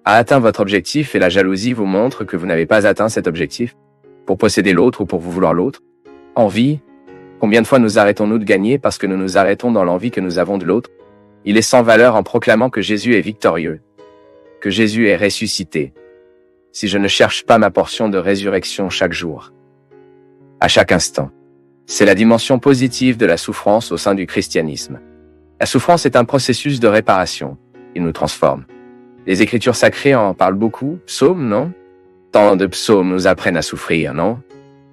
a atteint votre objectif et la jalousie vous montre que vous n'avez pas atteint cet objectif, pour posséder l'autre ou pour vous vouloir l'autre. Envie. Combien de fois nous arrêtons-nous de gagner parce que nous nous arrêtons dans l'envie que nous avons de l'autre? Il est sans valeur en proclamant que Jésus est victorieux, que Jésus est ressuscité, si je ne cherche pas ma portion de résurrection chaque jour, à chaque instant. C'est la dimension positive de la souffrance au sein du christianisme. La souffrance est un processus de réparation. Il nous transforme. Les Écritures sacrées en parlent beaucoup. Psaumes, non? Tant de psaumes nous apprennent à souffrir, non?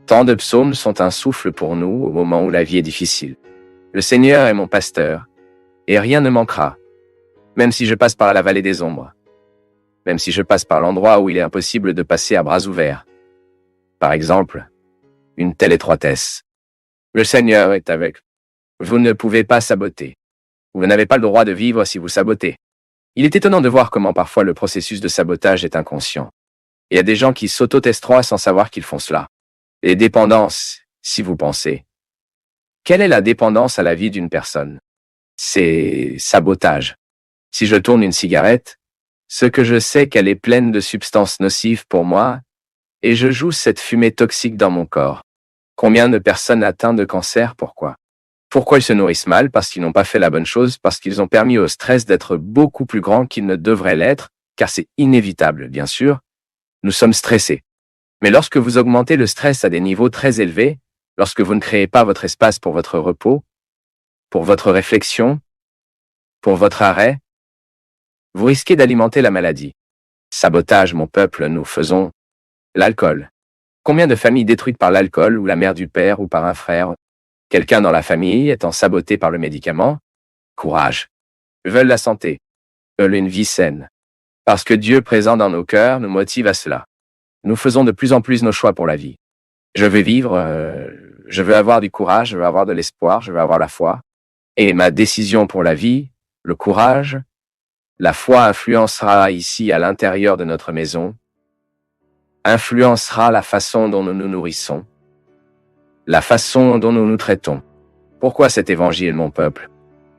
Tant de psaumes sont un souffle pour nous au moment où la vie est difficile. Le Seigneur est mon pasteur, et rien ne manquera, même si je passe par la vallée des ombres, même si je passe par l'endroit où il est impossible de passer à bras ouverts. Par exemple, une telle étroitesse. Le Seigneur est avec vous. Vous ne pouvez pas saboter. Vous n'avez pas le droit de vivre si vous sabotez. Il est étonnant de voir comment parfois le processus de sabotage est inconscient. Il y a des gens qui s'auto-testeront sans savoir qu'ils font cela. Les dépendances, si vous pensez. Quelle est la dépendance à la vie d'une personne? C'est sabotage. Si je tourne une cigarette, ce que je sais qu'elle est pleine de substances nocives pour moi, et je joue cette fumée toxique dans mon corps. Combien de personnes atteintes de cancer? Pourquoi? Pourquoi ils se nourrissent mal? Parce qu'ils n'ont pas fait la bonne chose, parce qu'ils ont permis au stress d'être beaucoup plus grand qu'il ne devrait l'être, car c'est inévitable, bien sûr. Nous sommes stressés. Mais lorsque vous augmentez le stress à des niveaux très élevés, lorsque vous ne créez pas votre espace pour votre repos, pour votre réflexion, pour votre arrêt, vous risquez d'alimenter la maladie. Sabotage, mon peuple, nous faisons l'alcool. Combien de familles détruites par l'alcool ou la mère du père ou par un frère? Quelqu'un dans la famille étant saboté par le médicament? Courage. Ils veulent la santé. Ils veulent une vie saine. Parce que Dieu présent dans nos cœurs nous motive à cela. Nous faisons de plus en plus nos choix pour la vie. Je veux vivre, je veux avoir du courage, je veux avoir de l'espoir, je veux avoir la foi. Et ma décision pour la vie, le courage, la foi influencera ici à l'intérieur de notre maison, influencera la façon dont nous nous nourrissons, la façon dont nous nous traitons. Pourquoi cet évangile, mon peuple?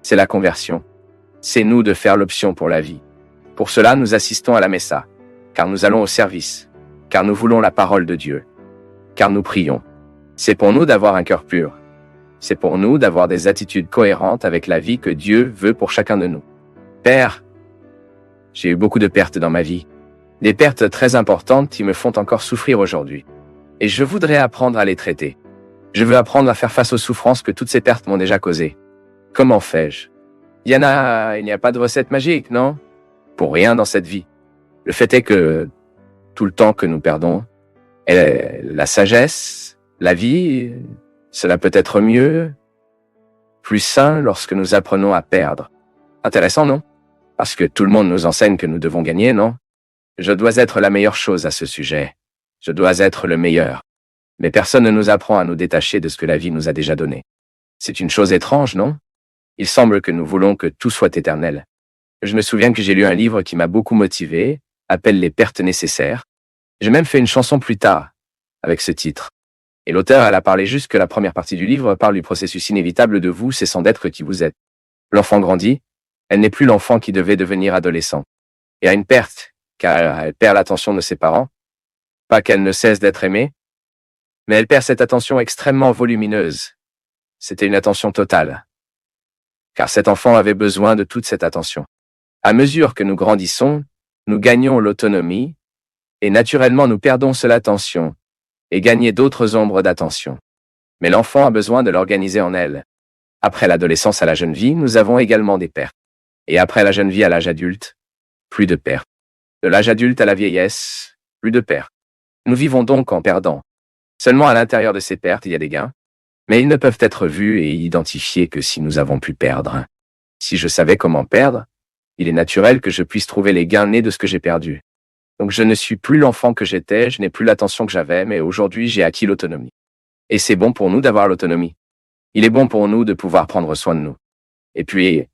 C'est la conversion. C'est nous de faire l'option pour la vie. Pour cela, nous assistons à la Messa, car nous allons au service, car nous voulons la parole de Dieu, car nous prions. C'est pour nous d'avoir un cœur pur. C'est pour nous d'avoir des attitudes cohérentes avec la vie que Dieu veut pour chacun de nous. Père, j'ai eu beaucoup de pertes dans ma vie. Des pertes très importantes qui me font encore souffrir aujourd'hui. Et je voudrais apprendre à les traiter. Je veux apprendre à faire face aux souffrances que toutes ces pertes m'ont déjà causées. Comment fais-je? Il n'y a pas de recette magique, non? Pour rien dans cette vie. Le fait est que tout le temps que nous perdons, la sagesse, la vie, cela peut être mieux, plus sain lorsque nous apprenons à perdre. Intéressant, non? Parce que tout le monde nous enseigne que nous devons gagner, non? Je dois être la meilleure chose à ce sujet. Je dois être le meilleur. Mais personne ne nous apprend à nous détacher de ce que la vie nous a déjà donné. C'est une chose étrange, non? Il semble que nous voulons que tout soit éternel. Je me souviens que j'ai lu un livre qui m'a beaucoup motivé, appelle Les pertes nécessaires. J'ai même fait une chanson plus tard, avec ce titre. Et l'auteur, elle a parlé juste que la première partie du livre parle du processus inévitable de vous cessant d'être qui vous êtes. L'enfant grandit, elle n'est plus l'enfant qui devait devenir adolescent. Et a une perte, car elle perd l'attention de ses parents. Pas qu'elle ne cesse d'être aimée, mais elle perd cette attention extrêmement volumineuse. C'était une attention totale. Car cet enfant avait besoin de toute cette attention. À mesure que nous grandissons, nous gagnons l'autonomie, et naturellement nous perdons cette attention, et gagner d'autres ombres d'attention. Mais l'enfant a besoin de l'organiser en elle. Après l'adolescence à la jeune vie, nous avons également des pertes. Et après la jeune vie à l'âge adulte, plus de pertes. De l'âge adulte à la vieillesse, plus de pertes. Nous vivons donc en perdant. Seulement à l'intérieur de ces pertes, il y a des gains. Mais ils ne peuvent être vus et identifiés que si nous avons pu perdre. Si je savais comment perdre, il est naturel que je puisse trouver les gains nés de ce que j'ai perdu. Donc je ne suis plus l'enfant que j'étais, je n'ai plus l'attention que j'avais, mais aujourd'hui j'ai acquis l'autonomie. Et c'est bon pour nous d'avoir l'autonomie. Il est bon pour nous de pouvoir prendre soin de nous. Et puis,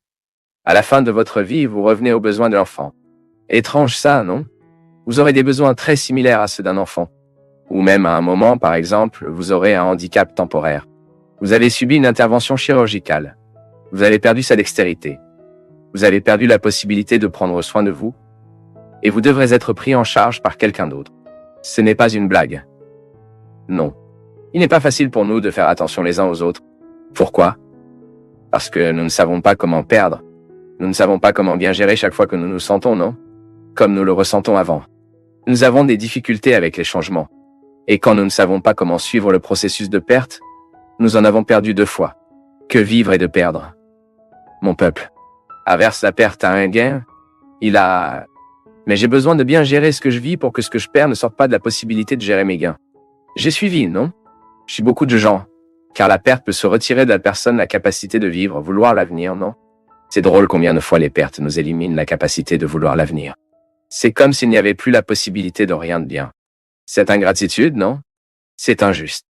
à la fin de votre vie, vous revenez aux besoins de l'enfant. Étrange ça, non? Vous aurez des besoins très similaires à ceux d'un enfant. Ou même à un moment, par exemple, vous aurez un handicap temporaire. Vous avez subi une intervention chirurgicale. Vous avez perdu sa dextérité. Vous avez perdu la possibilité de prendre soin de vous. et vous devrez être pris en charge par quelqu'un d'autre. Ce n'est pas une blague. Non. Il n'est pas facile pour nous de faire attention les uns aux autres. Pourquoi? Parce que nous ne savons pas comment perdre. Nous ne savons pas comment bien gérer chaque fois que nous nous sentons, non? Comme nous le ressentons avant. Nous avons des difficultés avec les changements. Et quand nous ne savons pas comment suivre le processus de perte, nous en avons perdu 2 fois. Que vivre et de perdre. Mon peuple averse la perte à un gain. Mais j'ai besoin de bien gérer ce que je vis pour que ce que je perds ne sorte pas de la possibilité de gérer mes gains. J'ai suivi, non? Je suis beaucoup de gens. Car la perte peut se retirer de la personne la capacité de vivre, vouloir l'avenir, non? C'est drôle combien de fois les pertes nous éliminent la capacité de vouloir l'avenir. C'est comme s'il n'y avait plus la possibilité de rien de bien. Cette ingratitude, non? C'est injuste.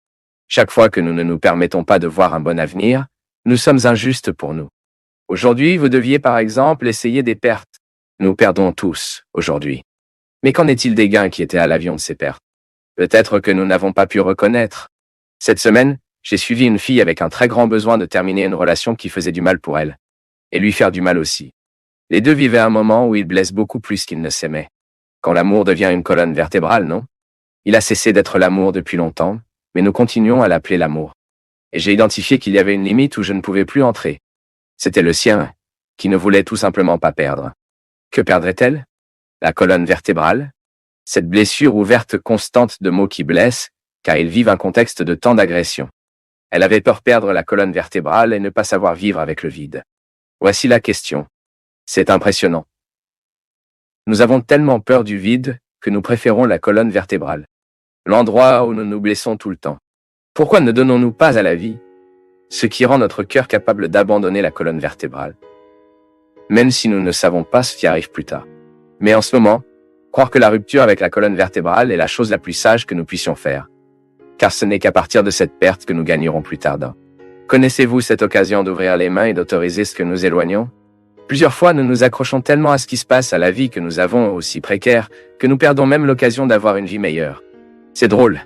Chaque fois que nous ne nous permettons pas de voir un bon avenir, nous sommes injustes pour nous. Aujourd'hui, vous deviez par exemple essayer des pertes. Nous perdons tous, aujourd'hui. Mais qu'en est-il des gains qui étaient à l'avion de ces pertes? Peut-être que nous n'avons pas pu reconnaître. Cette semaine, j'ai suivi une fille avec un très grand besoin de terminer une relation qui faisait du mal pour elle. Et lui faire du mal aussi. Les deux vivaient un moment où ils blessent beaucoup plus qu'ils ne s'aimaient. Quand l'amour devient une colonne vertébrale, non? Il a cessé d'être l'amour depuis longtemps, mais nous continuons à l'appeler l'amour. Et j'ai identifié qu'il y avait une limite où je ne pouvais plus entrer. C'était le sien, qui ne voulait tout simplement pas perdre. Que perdrait-elle? La colonne vertébrale? Cette blessure ouverte constante de mots qui blessent, car ils vivent un contexte de tant d'agression. Elle avait peur de perdre la colonne vertébrale et ne pas savoir vivre avec le vide. Voici la question. C'est impressionnant. Nous avons tellement peur du vide que nous préférons la colonne vertébrale. L'endroit où nous nous blessons tout le temps. Pourquoi ne donnons-nous pas à la vie ce qui rend notre cœur capable d'abandonner la colonne vertébrale? Même si nous ne savons pas ce qui arrive plus tard. Mais en ce moment, croire que la rupture avec la colonne vertébrale est la chose la plus sage que nous puissions faire. Car ce n'est qu'à partir de cette perte que nous gagnerons plus tard. Connaissez-vous cette occasion d'ouvrir les mains et d'autoriser ce que nous éloignons? Plusieurs fois, nous nous accrochons tellement à ce qui se passe à la vie que nous avons aussi précaire, que nous perdons même l'occasion d'avoir une vie meilleure. C'est drôle,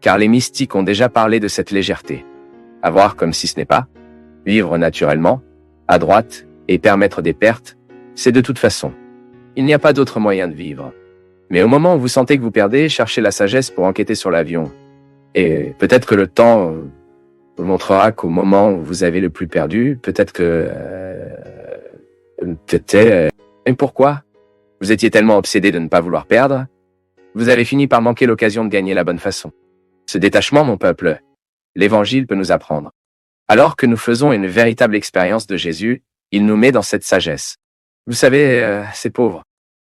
car les mystiques ont déjà parlé de cette légèreté. Avoir comme si ce n'est pas, vivre naturellement, à droite, et permettre des pertes, c'est de toute façon. Il n'y a pas d'autre moyen de vivre. Mais au moment où vous sentez que vous perdez, cherchez la sagesse pour enquêter sur l'avion. Et peut-être que le temps vous montrera qu'au moment où vous avez le plus perdu, peut-être que... Et pourquoi? Vous étiez tellement obsédé de ne pas vouloir perdre, vous avez fini par manquer l'occasion de gagner la bonne façon. Ce détachement, mon peuple, l'Évangile peut nous apprendre. Alors que nous faisons une véritable expérience de Jésus, il nous met dans cette sagesse. Vous savez, c'est pauvre.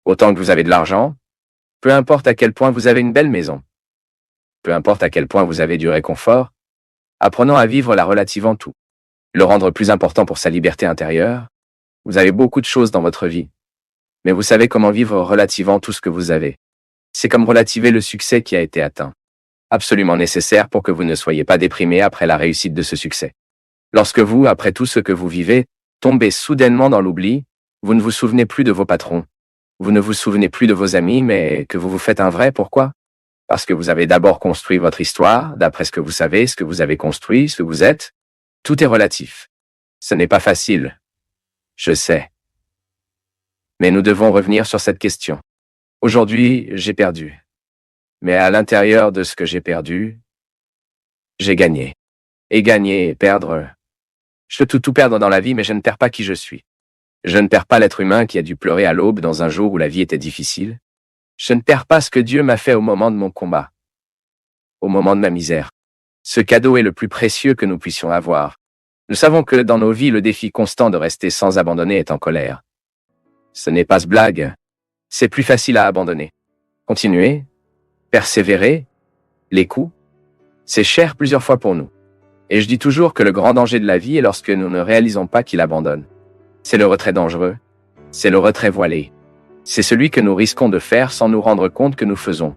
Autant que vous avez de l'argent, peu importe à quel point vous avez une belle maison, peu importe à quel point vous avez du réconfort, apprenons à vivre la relativant tout. Le rendre plus important pour sa liberté intérieure. Vous avez beaucoup de choses dans votre vie. Mais vous savez comment vivre relativant tout ce que vous avez. C'est comme relativer le succès qui a été atteint. Absolument nécessaire pour que vous ne soyez pas déprimé après la réussite de ce succès. Lorsque vous, après tout ce que vous vivez, tombez soudainement dans l'oubli, vous ne vous souvenez plus de vos patrons. Vous ne vous souvenez plus de vos amis, mais que vous vous faites un vrai, pourquoi? Parce que vous avez d'abord construit votre histoire, d'après ce que vous savez, ce que vous avez construit, ce que vous êtes. Tout est relatif. Ce n'est pas facile. Je sais. Mais nous devons revenir sur cette question. Aujourd'hui, j'ai perdu. Mais à l'intérieur de ce que j'ai perdu, j'ai gagné. Et gagner et perdre. Je peux tout perdre dans la vie, mais je ne perds pas qui je suis. Je ne perds pas l'être humain qui a dû pleurer à l'aube dans un jour où la vie était difficile. Je ne perds pas ce que Dieu m'a fait au moment de mon combat. Au moment de ma misère. Ce cadeau est le plus précieux que nous puissions avoir. Nous savons que dans nos vies, le défi constant de rester sans abandonner est en colère. Ce n'est pas ce blague. C'est plus facile à abandonner. Continuer, persévérer, les coups, c'est cher plusieurs fois pour nous. Et je dis toujours que le grand danger de la vie est lorsque nous ne réalisons pas qu'il abandonne. C'est le retrait dangereux. C'est le retrait voilé. C'est celui que nous risquons de faire sans nous rendre compte que nous faisons.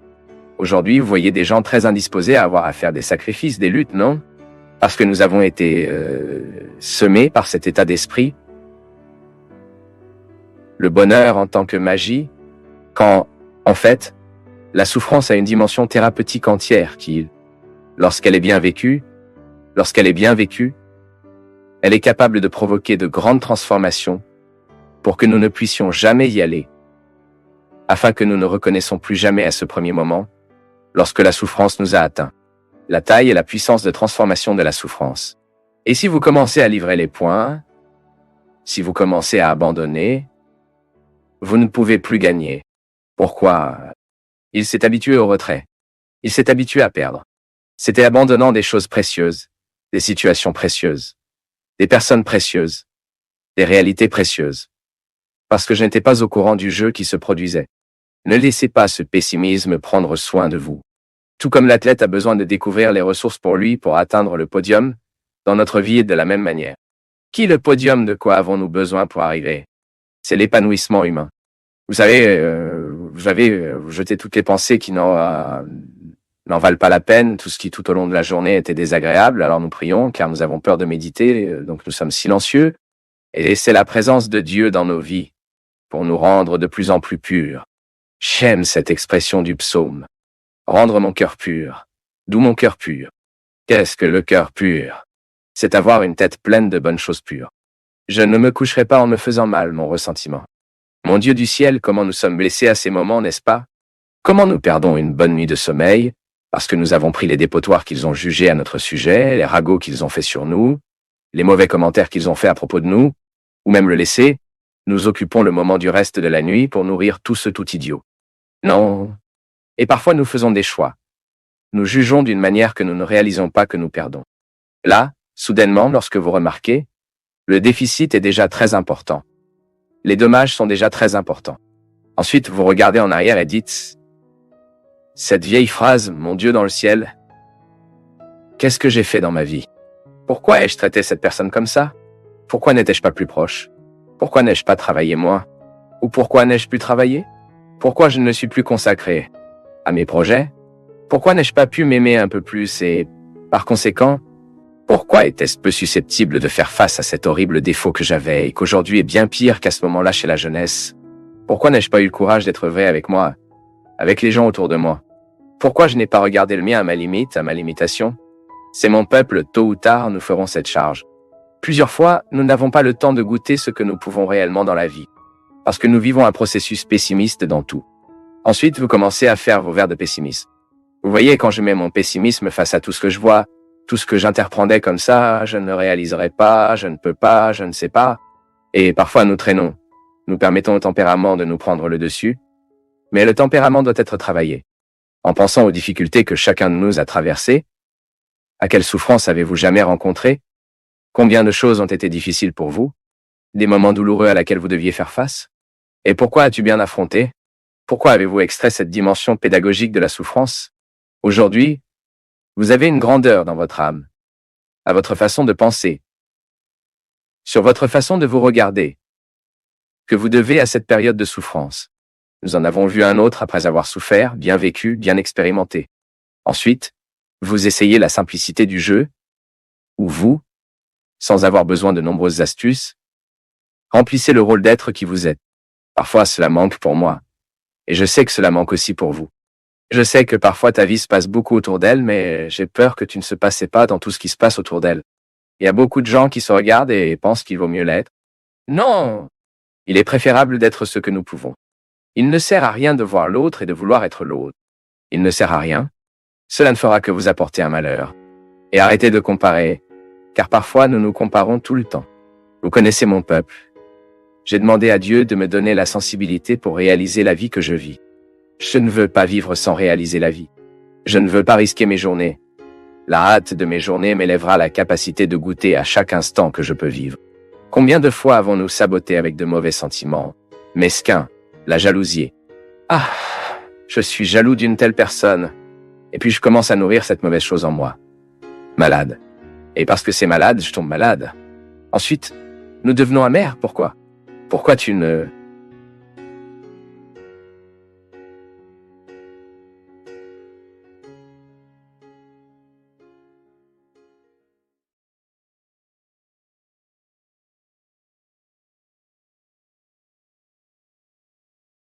Aujourd'hui, vous voyez des gens très indisposés à avoir à faire des sacrifices, des luttes, non? Parce que nous avons été semés par cet état d'esprit. Le bonheur en tant que magie, quand, en fait, la souffrance a une dimension thérapeutique entière qui, lorsqu'elle est bien vécue, elle est capable de provoquer de grandes transformations pour que nous ne puissions jamais y aller. afin que nous ne reconnaissions plus jamais à ce premier moment, lorsque la souffrance nous a atteints, la taille et la puissance de transformation de la souffrance. Et si vous commencez à livrer les poings, si vous commencez à abandonner, vous ne pouvez plus gagner. Pourquoi? Il s'est habitué au retrait. Il s'est habitué à perdre. C'était abandonnant des choses précieuses, des situations précieuses, des personnes précieuses, des réalités précieuses. Parce que je n'étais pas au courant du jeu qui se produisait. Ne laissez pas ce pessimisme prendre soin de vous. Tout comme l'athlète a besoin de découvrir les ressources pour lui pour atteindre le podium, dans notre vie est de la même manière. Qui le podium, de quoi avons-nous besoin pour arriver? C'est l'épanouissement humain. Vous savez, vous avez jeté toutes les pensées qui n'en valent pas la peine, tout ce qui tout au long de la journée était désagréable, alors nous prions car nous avons peur de méditer, donc nous sommes silencieux, et c'est la présence de Dieu dans nos vies pour nous rendre de plus en plus purs. J'aime cette expression du psaume. Rendre mon cœur pur. D'où mon cœur pur? Qu'est-ce que le cœur pur? C'est avoir une tête pleine de bonnes choses pures. Je ne me coucherai pas en me faisant mal, mon ressentiment. Mon Dieu du ciel, comment nous sommes blessés à ces moments, n'est-ce pas? Comment nous perdons une bonne nuit de sommeil, parce que nous avons pris les dépotoirs qu'ils ont jugés à notre sujet, les ragots qu'ils ont faits sur nous, les mauvais commentaires qu'ils ont faits à propos de nous, ou même le laisser, nous occupons le moment du reste de la nuit pour nourrir tout ce tout idiot. Non. Et parfois nous faisons des choix. Nous jugeons d'une manière que nous ne réalisons pas que nous perdons. Là, soudainement, lorsque vous remarquez, le déficit est déjà très important. Les dommages sont déjà très importants. Ensuite, vous regardez en arrière et dites, cette vieille phrase, mon Dieu dans le ciel, qu'est-ce que j'ai fait dans ma vie? Pourquoi ai-je traité cette personne comme ça? Pourquoi n'étais-je pas plus proche? Pourquoi n'ai-je pas travaillé moins? Ou pourquoi n'ai-je plus travaillé? Pourquoi je ne me suis plus consacré à mes projets? Pourquoi n'ai-je pas pu m'aimer un peu plus et, par conséquent, pourquoi était-ce peu susceptible de faire face à cet horrible défaut que j'avais et qu'aujourd'hui est bien pire qu'à ce moment-là chez la jeunesse? Pourquoi n'ai-je pas eu le courage d'être vrai avec moi, avec les gens autour de moi? Pourquoi je n'ai pas regardé le mien à ma limite, à ma limitation? C'est mon peuple, tôt ou tard, nous ferons cette charge. Plusieurs fois, nous n'avons pas le temps de goûter ce que nous pouvons réellement dans la vie, parce que nous vivons un processus pessimiste dans tout. Ensuite, vous commencez à faire vos verres de pessimisme. Vous voyez, quand je mets mon pessimisme face à tout ce que je vois, tout ce que j'interprétais comme ça, je ne réaliserai pas, je ne peux pas, je ne sais pas. Et parfois nous traînons. Nous permettons au tempérament de nous prendre le dessus. Mais le tempérament doit être travaillé. En pensant aux difficultés que chacun de nous a traversées, à quelle souffrance avez-vous jamais rencontré? Combien de choses ont été difficiles pour vous? Des moments douloureux à laquelle vous deviez faire face? Et pourquoi as-tu bien affronté? Pourquoi avez-vous extrait cette dimension pédagogique de la souffrance? Aujourd'hui, vous avez une grandeur dans votre âme, à votre façon de penser, sur votre façon de vous regarder, que vous devez à cette période de souffrance. Nous en avons vu un autre après avoir souffert, bien vécu, bien expérimenté. Ensuite, vous essayez la simplicité du jeu, où vous, sans avoir besoin de nombreuses astuces, remplissez le rôle d'être qui vous êtes. Parfois, cela manque pour moi, et je sais que cela manque aussi pour vous. Je sais que parfois ta vie se passe beaucoup autour d'elle, mais j'ai peur que tu ne se passais pas dans tout ce qui se passe autour d'elle. Il y a beaucoup de gens qui se regardent et pensent qu'il vaut mieux l'être. Non! Il est préférable d'être ce que nous pouvons. Il ne sert à rien de voir l'autre et de vouloir être l'autre. Il ne sert à rien. Cela ne fera que vous apporter un malheur. Et arrêtez de comparer, car parfois nous nous comparons tout le temps. Vous connaissez mon peuple. J'ai demandé à Dieu de me donner la sensibilité pour réaliser la vie que je vis. Je ne veux pas vivre sans réaliser la vie. Je ne veux pas risquer mes journées. La hâte de mes journées m'élèvera la capacité de goûter à chaque instant que je peux vivre. Combien de fois avons-nous saboté avec de mauvais sentiments, mesquins, la jalousie? Ah, je suis jaloux d'une telle personne. Et puis je commence à nourrir cette mauvaise chose en moi. Malade. Et parce que c'est malade, je tombe malade. Ensuite, nous devenons amers. Pourquoi? Pourquoi tu ne